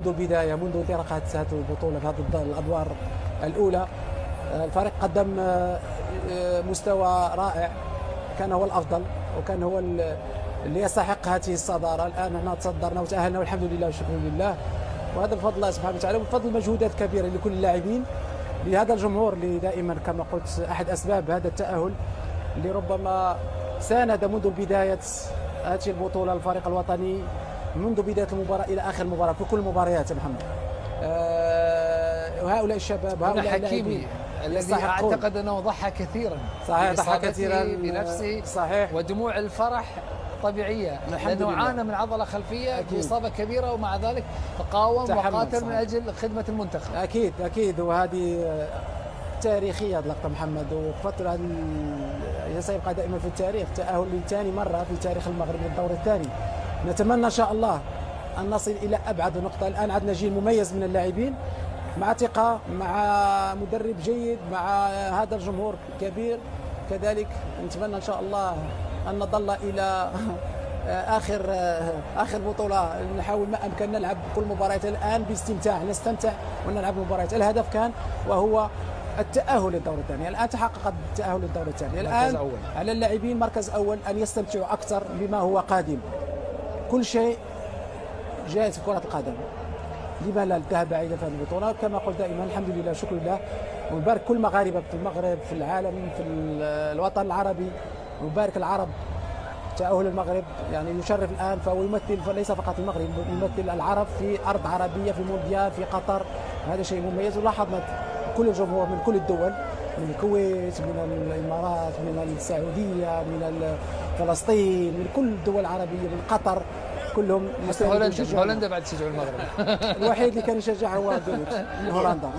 منذ البداية، منذ انطلاقة هذه البطولة في هذه الأدوار الأولى، الفريق قدم مستوى رائع، كان هو الأفضل وكان هو اللي يستحق هذه الصدارة. الآن احنا تصدرنا وتأهلنا والحمد لله والشكر لله، وهذا بفضل الله سبحانه وتعالى وبفضل مجهودات كبيرة لكل اللاعبين، لهذا الجمهور اللي دائما كما قلت أحد أسباب هذا التأهل، اللي ربما ساند منذ بداية هذه البطولة الفريق الوطني، منذ بداية المباراة إلى آخر مباراة في كل المباريات يا محمد. وهؤلاء الشباب، هؤلاء حكيمي الذي أعتقد أنه ضحى كثيرا، صحيح ضحى كثيرا بنفسه، صحيح، ودموع الفرح طبيعية لأنه عانى من عضلة خلفية بإصابة كبيرة، ومع ذلك قاوم وقاتل من أجل خدمة المنتخب. أكيد أكيد، وهذه تاريخية اللقطة محمد، وفترة سيبقى دائما في التاريخ، تأهل لثاني مرة في تاريخ المغرب للدور الثاني. نتمنى إن شاء الله أن نصل إلى أبعد نقطة. الآن عندنا جيل مميز من اللاعبين، مع ثقة، مع مدرب جيد، مع هذا الجمهور كبير كذلك. نتمنى إن شاء الله أن نظل إلى آخر بطولة، نحاول ما أمكن نلعب كل مباريات الآن باستمتاع، نستمتع ونلعب المباريات. الهدف كان وهو التأهل للدور الثاني، الآن تحقق التأهل للدور الثاني. الآن على اللاعبين مركز أول أن يستمتعوا أكثر بما هو قادم. كل شيء جاهز في كرة القدم، لما لا الذهاب بعيدا في هذه البطولة؟ كما قلت دائما الحمد لله شكر لله، ونبارك كل مغاربة في المغرب، في العالم، في الوطن العربي، ونبارك العرب. تأهل المغرب يعني يشرف الآن، فهو يمثل ليس فقط المغرب، يمثل العرب في أرض عربية في مونديال في قطر، هذا شيء مميز. ولاحظنا كل الجمهور من كل الدول، من الكويت، من الإمارات، من السعودية، من فلسطين، من كل الدول العربية، من قطر، كلهم. هولندا بعد تشجعوا المغرب. الوحيد اللي كان يشجع هو هولندا.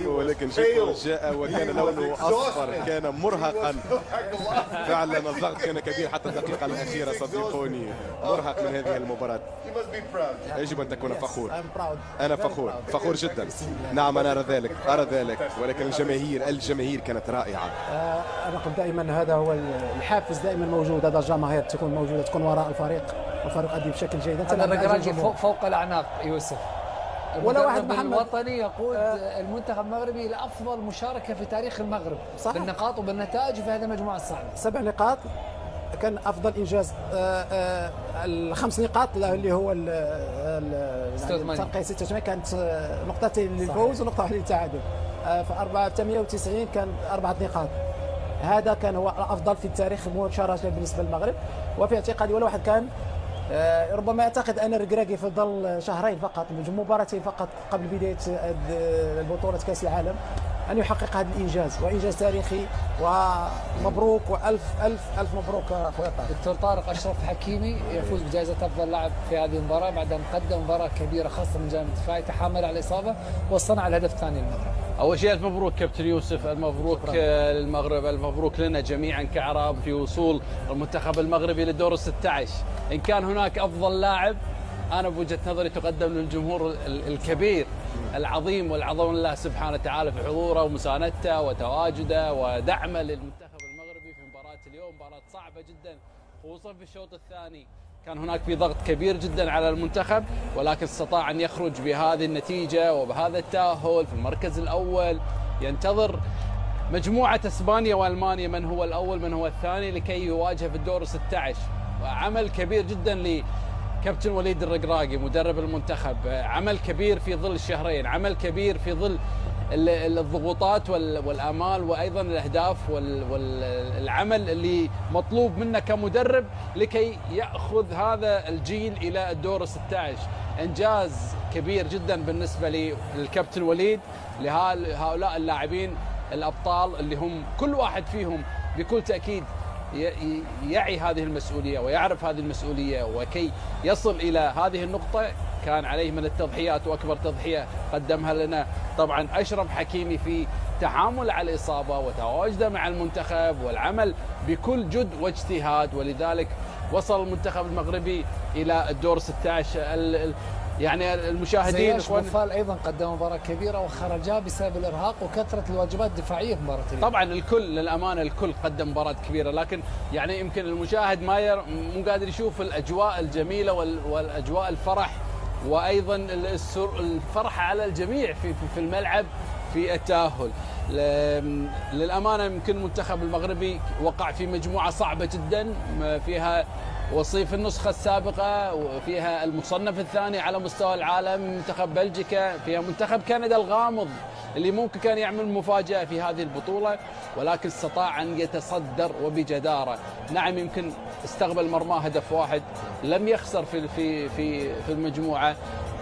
ولكن شيكو جاء وكان لونه اصفر، كان مرهقا فعلا. الضغط كان كبير حتى الدقيقه الاخيره، صدقوني مرهق من هذه المباراه. يجب ان تكون فخور. انا فخور جدا. نعم انا ارى ذلك، ولكن الجماهير كانت رائعه. انا قلت دائما هذا هو الحافز، دائما موجود، هذا الجماهير تكون موجوده، تكون وراء الفريق، والفريق يؤدي بشكل جيد. هذا الركراكي فوق الاعناق يوسف. ولا واحد محمد الوطني يقود المنتخب المغربي الى افضل مشاركه في تاريخ المغرب، صح، بالنقاط وبالنتائج في هذه المجموعه الصعبه. 7 نقاط كان افضل انجاز. ال5 نقاط اللي هو الترقية 86 كانت نقطتين للفوز ونقطه واحده للتعادل. في 98 كان 4 نقاط. هذا كان هو الافضل في التاريخ مشاركه بالنسبه للمغرب. وفي اعتقادي ولا واحد كان ربما اعتقد ان الركراكي فضل شهرين فقط، مباراتين فقط قبل بدايه البطوله كاس العالم، ان يحقق هذا الانجاز، وانجاز تاريخي. ومبروك والف الف الف مبروك اخويا طارق. دكتور طارق اشرف حكيمي يفوز بجائزه افضل لاعب في هذه المباراه بعد ان قدم مباراه كبيره، خاصه من جانب الدفاعي، تحمل على الاصابه وصنع الهدف الثاني للمغرب. اول شيء الف مبروك كابتن يوسف، المبروك للمغرب، المبروك لنا جميعا كعرب في وصول المنتخب المغربي للدور ال16. ان كان هناك افضل لاعب، انا بوجهه نظري تقدم للجمهور الكبير العظيم والعظيم الله سبحانه وتعالى في حضوره ومساندته وتواجده ودعمه للمنتخب المغربي في مباراه اليوم. مباراه صعبه جدا، خصوصا في الشوط الثاني كان هناك في ضغط كبير جدا على المنتخب، ولكن استطاع ان يخرج بهذه النتيجه وبهذا التاهل في المركز الاول. ينتظر مجموعه اسبانيا والمانيا من هو الاول من هو الثاني لكي يواجه في الدور 16. وعمل كبير جدا كابتن وليد الركراكي مدرب المنتخب، عمل كبير في ظل الشهرين، عمل كبير في ظل الضغوطات والآمال وأيضا الأهداف والعمل اللي مطلوب منه كمدرب لكي يأخذ هذا الجيل إلى الدور 16. إنجاز كبير جدا بالنسبة للكابتن وليد، لهؤلاء اللاعبين الأبطال اللي هم كل واحد فيهم بكل تأكيد يعي هذه المسؤولية ويعرف هذه المسؤولية، وكي يصل إلى هذه النقطة كان عليه من التضحيات، وأكبر تضحية قدمها لنا طبعا أشرف حكيمي في تحامل على الإصابة وتواجده مع المنتخب والعمل بكل جد واجتهاد، ولذلك وصل المنتخب المغربي إلى الدور 16. زي المشاهدين بوفال ايضا قدم مباراه كبيره وخرجا بسبب الارهاق وكثره الواجبات الدفاعيه في مباراه اليوم. طبعا الكل للامانه الكل قدم مباراه كبيره، لكن يعني يمكن المشاهد مو قادر يشوف الاجواء الجميله والاجواء الفرح، وايضا الفرحه على الجميع في الملعب في التاهل. للامانه يمكن المنتخب المغربي وقع في مجموعه صعبه جدا، فيها وصيف النسخة السابقة، وفيها المصنف الثاني على مستوى العالم منتخب بلجيكا، فيها منتخب كندا الغامض اللي ممكن كان يعمل مفاجأة في هذه البطولة، ولكن استطاع أن يتصدر وبجدارة. نعم يمكن استقبل مرماه هدف واحد، لم يخسر في المجموعة،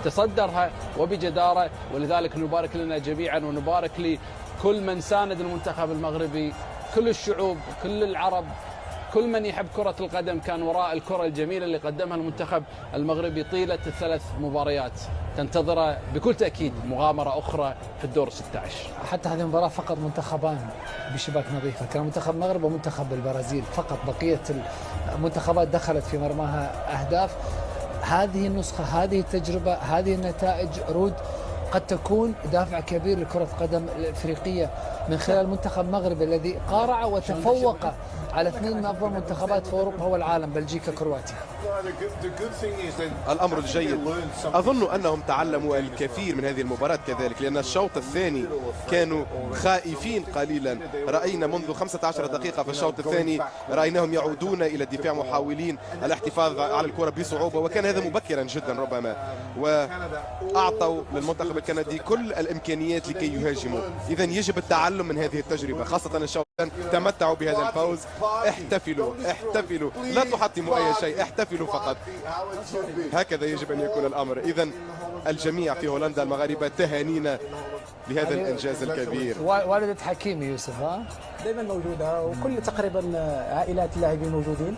تصدرها وبجدارة، ولذلك نبارك لنا جميعا ونبارك لكل من ساند المنتخب المغربي، كل الشعوب، كل العرب، كل من يحب كرة القدم كان وراء الكرة الجميلة اللي قدمها المنتخب المغربي طيلة الثلاث مباريات. تنتظر بكل تأكيد مغامرة أخرى في الدور 16. حتى هذه المباراة فقط منتخبان بشباك نظيفة، كان منتخب المغرب ومنتخب البرازيل فقط، بقية المنتخبات دخلت في مرماها أهداف. هذه النسخة، هذه التجربة، هذه النتائج رود قد تكون دافع كبير لكرة القدم الإفريقية من خلال المنتخب المغربي الذي قارع وتفوق على اثنين من أفضل منتخبات في أوروبا والعالم، بلجيكا كرواتيا. الأمر الجيد أظن أنهم تعلموا الكثير من هذه المباراة كذلك، لأن الشوط الثاني كانوا خائفين قليلا. رأينا منذ 15 دقيقة في الشوط الثاني رأيناهم يعودون إلى الدفاع محاولين الاحتفاظ على الكرة بصعوبة، وكان هذا مبكرا جدا ربما، وأعطوا للمنتخب الكندي كل الإمكانيات لكي يهاجموا. إذا يجب التعلم من هذه التجربة، خاصة الشوط تمتعوا بهذا الفوز. احتفلوا احتفلوا، لا تحطموا أي شيء، احتفلوا فقط. هكذا يجب أن يكون الأمر. إذا الجميع في هولندا المغاربة تهانينا لهذا الإنجاز الكبير. والدة حكيمي يوسف دائما موجودة، وكل تقريبا عائلات اللاعبين موجودين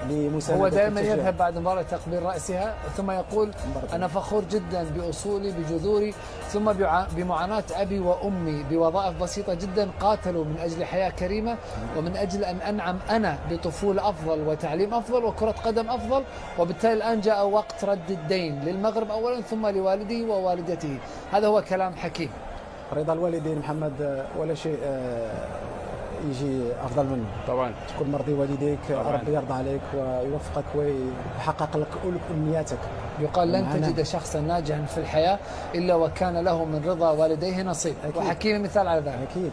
لمساندة. هو دائما يذهب بعد مباراة تقبيل رأسها ثم يقول أنا فخور جدا بأصولي بجذوري، ثم بمعاناة أبي وأمي بوظائف بسيطة جدا قاتلوا من أجل حياة كريمة ومن أجل أن أنعم أنا بطفولة أفضل وتعليم أفضل وكرة قدم أفضل، وبالتالي الآن جاء وقت رد الدين للمغرب أولا ثم لوالده ووالدته. هذا هو كلام حكيم. رضا الوالدين محمد ولا شيء يجي افضل منه. طبعا تكون مرضي والديك، ربي يرضى عليك ويوفقك ويحقق لك كل امنياتك. يقال لن تجد شخصا ناجحا في الحياه الا وكان له من رضا والديه نصيب، وحكيم مثال على ذلك. اكيد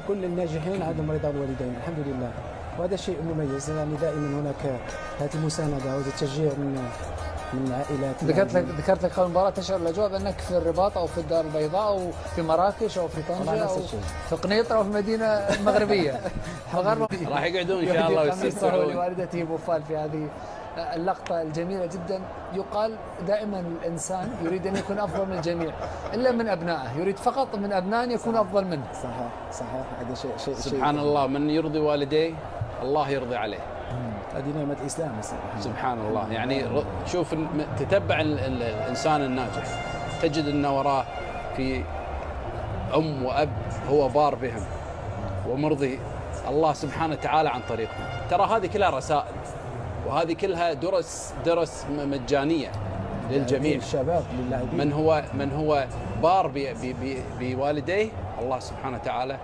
كل الناجحين عندهم رضا الوالدين الحمد لله، وهذا شيء مميز. يعني دائما هناك هذه المسانده وهذا التشجيع من عائلات. ذكرت لك قبل المباراه تشعر الاجواء بانك في الرباط او في الدار البيضاء او في مراكش او في طنجه او في قنيطره او في المدينه المغربيه. راح يقعدون ان شاء الله ويستمتعون. لوالدته بوفال في هذه اللقطه الجميله جدا. يقال دائما الانسان يريد ان يكون افضل من الجميع الا من ابنائه، يريد فقط من ابنائه ان يكون افضل منه. صحيح هذا شيء سبحان الله، من يرضي والديه الله يرضي عليه. هذه نعمة الإسلام. سبحان الله. يعني شوف تتبع الإنسان الناجح تجد أن وراه في أم وأب هو بار بهم ومرضي الله سبحانه وتعالى عن طريقهم. ترى هذه كلها رسائل، وهذه كلها درس مجانية للجميع. الشباب للاعبين، من هو بار بوالديه الله سبحانه وتعالى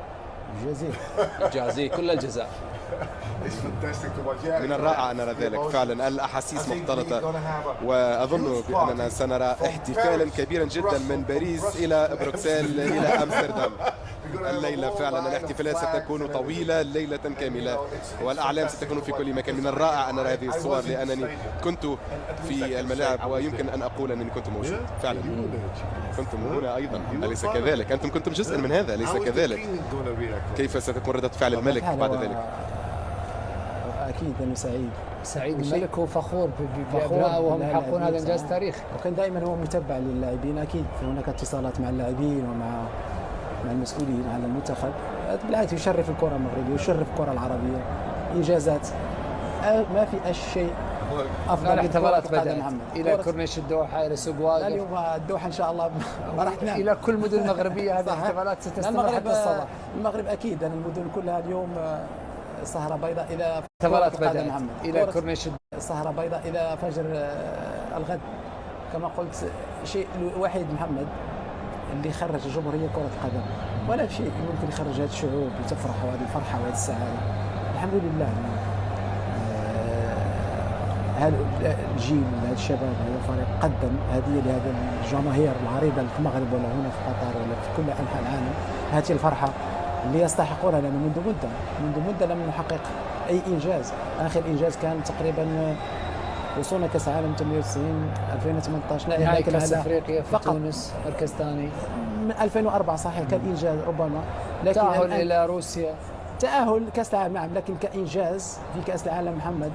يجازيه كل الجزاء. من الرائع أن نرى ذلك فعلا، الأحاسيس مختلطة، وأظن بأننا سنرى احتفالا كبيرا جدا من باريس إلى بروكسل إلى أمستردام الليلة. فعلا الاحتفالات ستكون طويلة ليلة كاملة، والأعلام ستكون في كل مكان. من الرائع أن نرى هذه الصور، لأنني كنت في الملاعب ويمكن أن أقول أنني كنت موجود فعلا. كنتم هنا أيضا أليس كذلك؟ أنتم كنتم جزءا من هذا أليس كذلك؟ كيف ستكون ردة فعل الملك بعد ذلك؟ أكيد أنه سعيد الملك وفخور بأبنائه وهم يحققون هذا إنجاز تاريخي. وكان دائما هو متبع للاعبين. أكيد هناك اتصالات مع اللاعبين ومع المسؤولين على المنتخب. بالعكس يشرف الكرة المغربية ويشرف الكرة العربية. إنجازات ما في شيء أفضل. الاحتفالات بدأت إلى كورنيش الدوحة، إلى سوق واقف. اليوم الدوحة إن شاء الله ما راح تنام. إلى كل مدن المغربية هذه الاحتفالات ستستمر حتى الصباح. المغرب أكيد أن المدن كلها اليوم سهرة بيضاء إلى احتفالات بدأت إلى كورنيش سهرة بيضاء إلى فجر الغد. كما قلت شيء الوحيد محمد اللي خرج الجمهورية كرة القدم، ولا شيء ممكن يخرج هذه الشعوب لتفرح وهذه الفرحة وهذه السعادة. الحمد لله هذا الجيل هذا الشباب هذا الفريق قدم هدية لهذا الجماهير العريضة في المغرب ولا هنا في قطر ولا في كل أنحاء العالم هذه الفرحة اللي يستحقونها، لأنه منذ مدة لم نحقق أي إنجاز. آخر إنجاز كان تقريبا وصولنا كأس العالم 98 2018 نهائي كأس أفريقيا في تونس مركز ثاني من 2004 صحيح كان إنجاز ربما، لكن تأهل إلى روسيا، تأهل كأس العالم نعم، لكن كإنجاز في كأس العالم محمد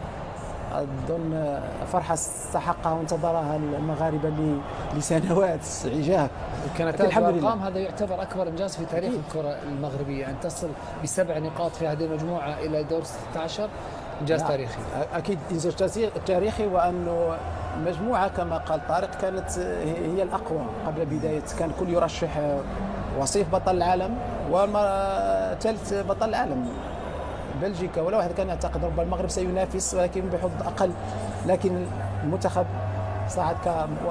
أظن فرحة استحقها وانتظرها المغاربة لسنوات عجاف. كانت هذه الأرقام، هذا يعتبر أكبر إنجاز في تاريخ الكرة المغربية، أن تصل ب7 نقاط في هذه المجموعة إلى دور 16 إنجاز تاريخي. أكيد إنجاز تاريخي، وأنه مجموعة كما قال طارق كانت هي الأقوى قبل بداية، كان كل يرشح وصيف بطل العالم وثالث بطل العالم بلجيكا، ولا واحد كان يعتقد ربما المغرب سينافس ولكن بحظ أقل، لكن المنتخب صعد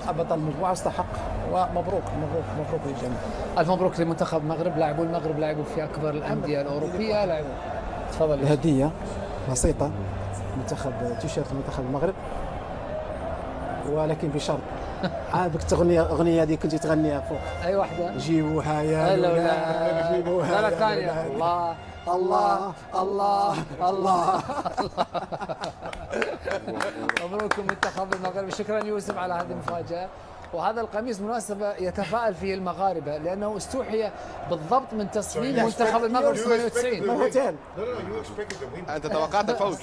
كبطل المجموعة واستحق، ومبروك مبروك للجميع. ألف مبروك لمنتخب المغرب. لاعبو المغرب لعبوا في أكبر الأندية الأوروبية، لعبوا. تفضل. هدية بسيطة منتخب تيشيرت منتخب المغرب، ولكن بشرط عندك أغنية هذه كنت تغنيها فوق. أي واحدة؟ جيبوها يا لولا جيبوها لا ثانية. الله الله الله الله. مبروك منتخب المغرب. شكرا يوسف على هذه المفاجأة. وهذا القميص مناسبة يتفاءل فيه المغاربة، لأنه استوحي بالضبط من تصميم منتخب المغرب 98. أنت توقعت الفوز.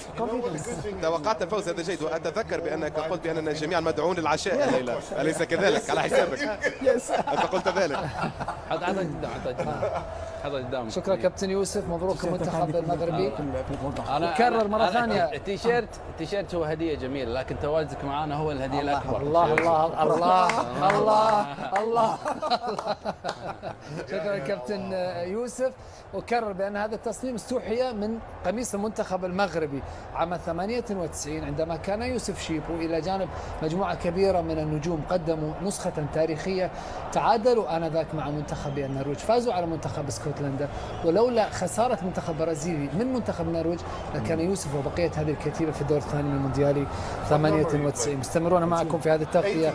توقعت الفوز، هذا جيد. وأتذكر بأنك قلت بأننا جميعا مدعون للعشاء الليلة، أليس كذلك؟ على حسابك أنت قلت ذلك. حضر قدامك. شكرا كابتن يوسف. مبروك المنتخب المغربي. أكرر مرة ثانية، التيشيرت هو هدية جميلة، لكن تواجدك معنا هو الهدية الأكبر. الله الله الله الله الله. شكرا كابتن يوسف. وكرر بأن هذا التصميم استوحي من قميص المنتخب المغربي عام 98 عندما كان يوسف شيبو إلى جانب مجموعة كبيرة من النجوم قدموا نسخة تاريخية. تعادلوا آنذاك مع منتخب النرويج، فازوا على منتخب اسكتلندا، ولولا خسارة منتخب برازيلي من منتخب النرويج لكان يوسف وبقية هذه الكتيبة في الدور الثاني من المونديالي 98. مستمرون معكم في هذه التغطية